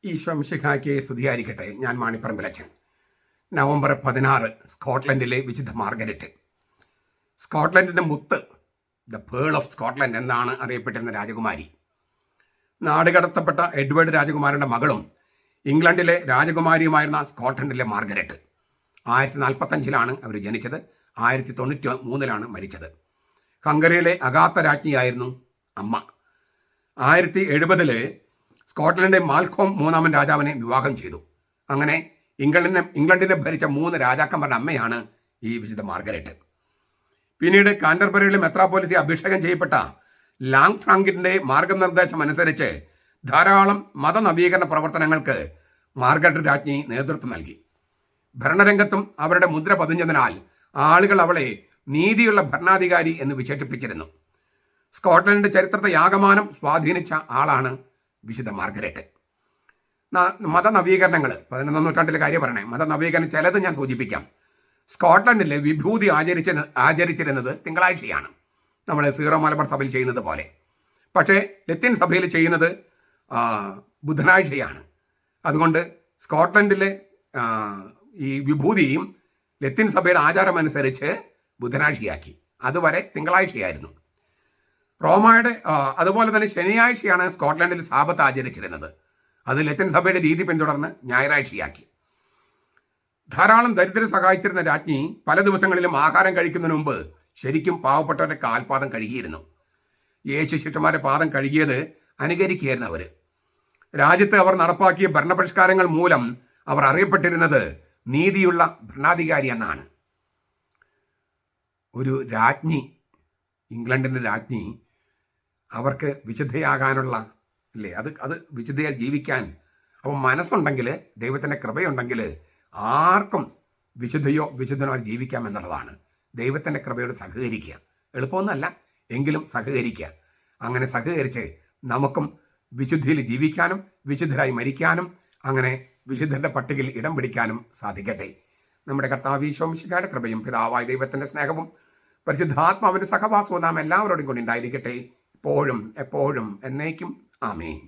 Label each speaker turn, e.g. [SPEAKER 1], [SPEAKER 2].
[SPEAKER 1] ഈശോ മിശിഹായ്ക്ക് സ്തുതിയായിരിക്കട്ടെ. ഞാൻ മാണിപ്പറമ്പിലച്ചൻ. നവംബർ 16 സ്കോട്ട്ലൻഡിലെ വിശുദ്ധ മാർഗരറ്റ്. സ്കോട്ട്ലൻഡിൻ്റെ മുത്ത്, ദ പേൾ ഓഫ് സ്കോട്ട്ലൻഡ് എന്നാണ് അറിയപ്പെട്ടിരുന്ന രാജകുമാരി. നാടുകടത്തപ്പെട്ട എഡ്വേർഡ് രാജകുമാരൻ്റെ മകളും ഇംഗ്ലണ്ടിലെ രാജകുമാരിയുമായിരുന്ന സ്കോട്ട്ലൻഡിലെ മാർഗരറ്റ്. 1045 അവർ ജനിച്ചത്. 1093 മരിച്ചത്. ഹംഗറിയിലെ അഗാത്ത രാജ്ഞിയായിരുന്നു അമ്മ. 1070 സ്കോട്ട്ലൻഡിലെ മാൽക്കോം മൂന്നാമൻ രാജാവിനെ വിവാഹം ചെയ്തു. അങ്ങനെ ഇംഗ്ലണ്ടിനെ ഭരിച്ച 3 രാജാക്കന്മാരുടെ അമ്മയാണ് ഈ വിശുദ്ധ മാർഗരറ്റ്. പിന്നീട് കാൻറ്റർബറിയിലെ മെത്രാപ്പോലിസി അഭിഷേകം ചെയ്യപ്പെട്ട ലാങ് ഫ്രാങ്കിൻ്റെ മാർഗനിർദ്ദേശം അനുസരിച്ച് ധാരാളം മതനവീകരണ പ്രവർത്തനങ്ങൾക്ക് മാർഗരറ്റ് രാജ്ഞി നേതൃത്വം നൽകി. ഭരണരംഗത്തും അവരുടെ മുദ്ര പതിഞ്ഞതിനാൽ ആളുകൾ അവളെ നീതിയുള്ള ഭരണാധികാരി എന്ന് വിശേഷിപ്പിച്ചിരുന്നു. സ്കോട്ട്ലൻഡിൻ്റെ ചരിത്രത്തെ ആകമാനം സ്വാധീനിച്ച ആളാണ് വിശുദ്ധ മാർഗരറ്റ്. മതനവീകരണങ്ങൾ 11 നൂറ്റാണ്ടിലെ കാര്യം പറയണേ. മതനവീകരണം ചിലത് ഞാൻ സൂചിപ്പിക്കാം. സ്കോട്ട്ലൻഡിൽ വിഭൂതി ആചരിച്ചിരുന്നത് തിങ്കളാഴ്ചയാണ്, നമ്മൾ സീറോ മലബാർ സഭയിൽ ചെയ്യുന്നത് പോലെ. പക്ഷേ ലത്തീൻ സഭയിൽ ചെയ്യുന്നത് ബുധനാഴ്ചയാണ്. അതുകൊണ്ട് സ്കോട്ട്ലൻഡിലെ ഈ വിഭൂതിയും ലത്തീൻ സഭയുടെ ആചാരമനുസരിച്ച് ബുധനാഴ്ചയാക്കി. അതുവരെ തിങ്കളാഴ്ചയായിരുന്നു. റോമയുടെ അതുപോലെ തന്നെ ശനിയാഴ്ചയാണ് സ്കോട്ട്ലൻഡിൽ സാബത്ത് ആചരിച്ചിരുന്നത്. അത് ലത്തീൻ സഭയുടെ രീതി പിന്തുടർന്ന് ഞായറാഴ്ചയാക്കി. ധാരാളം ദരിദ്രരെ സഹായിച്ചിരുന്ന രാജ്ഞി പല ദിവസങ്ങളിലും ആഹാരം കഴിക്കുന്നതിന് മുമ്പ് ശരിക്കും പാവപ്പെട്ടവരുടെ കാൽപാദം കഴുകിയിരുന്നു. യേശു ശിഷ്യന്മാരുടെ പാദം കഴുകിയത് അനുകരിക്കുകയായിരുന്നു അവർ. രാജ്യത്ത് അവർ നടപ്പാക്കിയ ഭരണപരിഷ്കാരങ്ങൾ മൂലം അവർ അറിയപ്പെട്ടിരുന്നത് നീതിയുള്ള ഭരണാധികാരി എന്നാണ്. ഒരു രാജ്ഞി, ഇംഗ്ലണ്ടിൻ്റെ രാജ്ഞി, അവർക്ക് വിശുദ്ധയാകാനുള്ള അത് വിശുദ്ധയാൽ ജീവിക്കാൻ അപ്പം മനസ്സുണ്ടെങ്കിൽ, ദൈവത്തിൻ്റെ കൃപയുണ്ടെങ്കിൽ ആർക്കും വിശുദ്ധനോ ജീവിക്കാം എന്നുള്ളതാണ്. ദൈവത്തിൻ്റെ കൃപയോട് സഹകരിക്കുക. എളുപ്പമൊന്നുമല്ല, എങ്കിലും സഹകരിക്കുക. അങ്ങനെ സഹകരിച്ച് നമുക്കും വിശുദ്ധിയിൽ ജീവിക്കാനും വിശുദ്ധരായി മരിക്കാനും അങ്ങനെ വിശുദ്ധരുടെ പട്ടികയിൽ ഇടം പിടിക്കാനും സാധിക്കട്ടെ. നമ്മുടെ കർത്താവ് ഈശോ മിശിഹായുടെ കൃപയും പിതാവായ ദൈവത്തിൻ്റെ സ്നേഹവും പരിശുദ്ധാത്മാവിൻ്റെ സഹവാസവും നാം എല്ലാവരോടും കൂടി ഉണ്ടായിരിക്കട്ടെ, ഇപ്പോഴും എപ്പോഴും എന്നേക്കും. ആമേൻ.